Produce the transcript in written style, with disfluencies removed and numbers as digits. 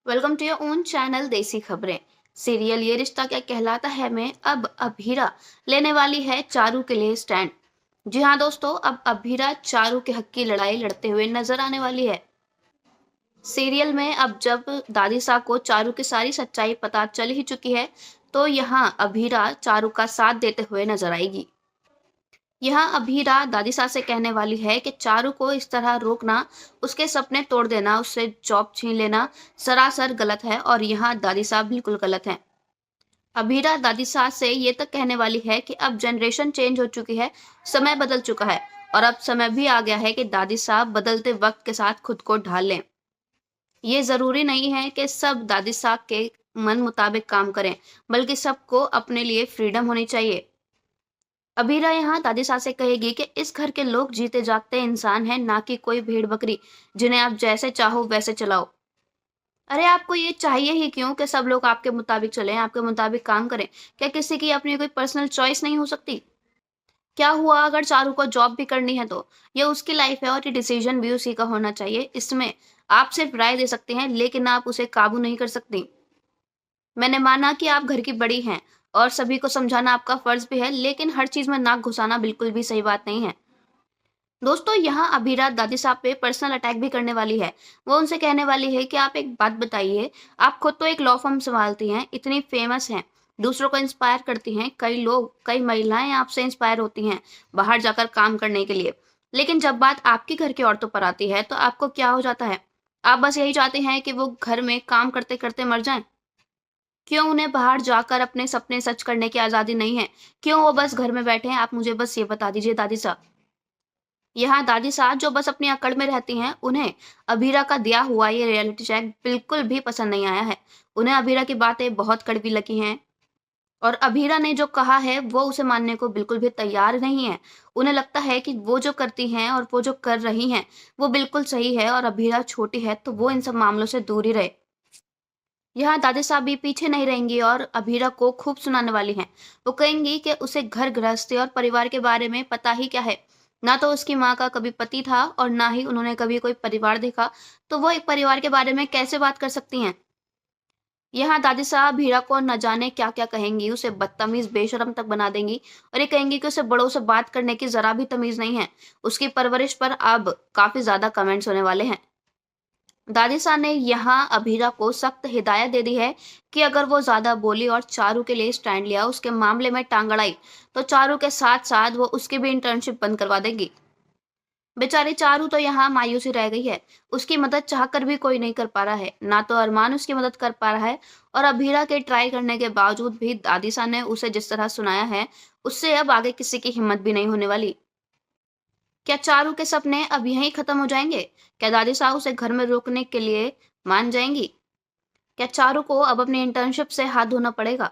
Welcome to your own channel Desi Khabrein. Serial ये रिश्ता क्या कहलाता है में अब अभीरा लेने वाली है चारू के लिए स्टैंड। जी हाँ दोस्तों, अब अभीरा चारू के हक की लड़ाई लड़ते हुए नजर आने वाली है। सीरियल में अब जब दादी साहब को चारू की सारी सच्चाई पता चल ही चुकी है, तो यहाँ अभीरा चारू का साथ देते हुए नजर आएगी। यहाँ अभीरा दादी सास से कहने वाली है कि चारू को इस तरह रोकना, उसके सपने तोड़ देना, उससे जॉब छीन लेना सरासर गलत है और यहाँ दादी साहब बिल्कुल गलत हैं। अभीरा दादी सास से ये तक कहने वाली है कि अब जनरेशन चेंज हो चुकी है, समय बदल चुका है और अब समय भी आ गया है कि दादी साहब बदलते वक्त के साथ खुद को ढाल लें। ये जरूरी नहीं है कि सब दादी साहब के मन मुताबिक काम करें, बल्कि सबको अपने लिए फ्रीडम होनी चाहिए। अबीरा यहाँ दादी सास से कहेगी कि इस घर के लोग जीते जागते इंसान हैं, ना कि कोई भेड़ बकरी जिन्हें आप जैसे चाहो वैसे चलाओ। अरे आपको ये चाहिए ही क्यों कि सब लोग आपके मुताबिक चलें, आपके मुताबिक काम करें? क्या किसी की अपनी कोई पर्सनल चॉइस नहीं हो सकती? क्या हुआ अगर चारू को जॉब भी करनी है तो? ये उसकी लाइफ है और ये डिसीजन भी उसी का होना चाहिए। इसमें आप सिर्फ राय दे सकते हैं, लेकिन आप उसे काबू नहीं कर सकती। मैंने माना कि आप घर की बड़ी हैं और सभी को समझाना आपका फर्ज भी है, लेकिन हर चीज में नाक घुसाना बिल्कुल भी सही बात नहीं है। दोस्तों, यहाँ अभीरा दादी साहब पे पर्सनल अटैक भी करने वाली है। वो उनसे कहने वाली है कि आप एक बात बताइए, आप खुद तो एक लॉ फर्म संभालती हैं, इतनी फेमस हैं, दूसरों को इंस्पायर करती हैं, कई लोग, कई महिलाएं आपसे इंस्पायर होती हैं बाहर जाकर काम करने के लिए। लेकिन जब बात आपके घर की औरतों पर आती है, तो आपको क्या हो जाता है? आप बस यही चाहते हैं कि वो घर में काम करते करते मर जाएं। क्यों उन्हें बाहर जाकर अपने सपने सच करने की आजादी नहीं है? क्यों वो बस घर में बैठे हैं? आप मुझे बस ये बता दीजिए दादी साहब। यहाँ दादी साहब जो बस अपनी अकड़ में रहती हैं, उन्हें अभीरा का दिया हुआ ये रियलिटी चेक बिल्कुल भी पसंद नहीं आया है। उन्हें अभीरा की बातें बहुत कड़वी लगी हैं और अभीरा ने जो कहा है वो उसे मानने को बिल्कुल भी तैयार नहीं है। उन्हें लगता है कि वो जो करती हैं और वो जो कर रही हैं, वो बिल्कुल सही है और अभीरा छोटी है, तो वो इन सब मामलों से दूर ही रहे। यहाँ दादी साहब भी पीछे नहीं रहेंगी और अभीरा को खूब सुनाने वाली हैं। वो कहेंगी कि उसे घर गृहस्थी और परिवार के बारे में पता ही क्या है। ना तो उसकी माँ का कभी पति था और ना ही उन्होंने कभी कोई परिवार देखा, तो वो एक परिवार के बारे में कैसे बात कर सकती हैं? यहाँ दादी साहब भीरा को न जाने क्या क्या कहेंगी, उसे बदतमीज बेशरम तक बना देंगी और ये कहेंगी कि उसे बड़ों से बात करने की जरा भी तमीज नहीं है। उसकी परवरिश पर अब काफी ज्यादा कमेंट्स होने वाले हैं। दादी सा ने यहाँ अभीरा को सख्त हिदायत दे दी है कि अगर वो ज्यादा बोली और चारू के लिए स्टैंड लिया, उसके मामले में टांग अड़ाई, तो चारू के साथ साथ वो उसकी भी इंटर्नशिप बंद करवा देगी। बेचारी चारू तो यहाँ मायूसी रह गई है। उसकी मदद चाहकर भी कोई नहीं कर पा रहा है, ना तो अरमान उसकी मदद कर पा रहा है और अभीरा के ट्राई करने के बावजूद भी दादी सा ने उसे जिस तरह सुनाया है, उससे अब आगे किसी की हिम्मत भी नहीं होने वाली। क्या चारू के सपने अब यहीं खत्म हो जाएंगे? क्या दादी साहब उसे घर में रोकने के लिए मान जाएंगी? क्या चारू को अब अपनी इंटर्नशिप से हाथ धोना पड़ेगा?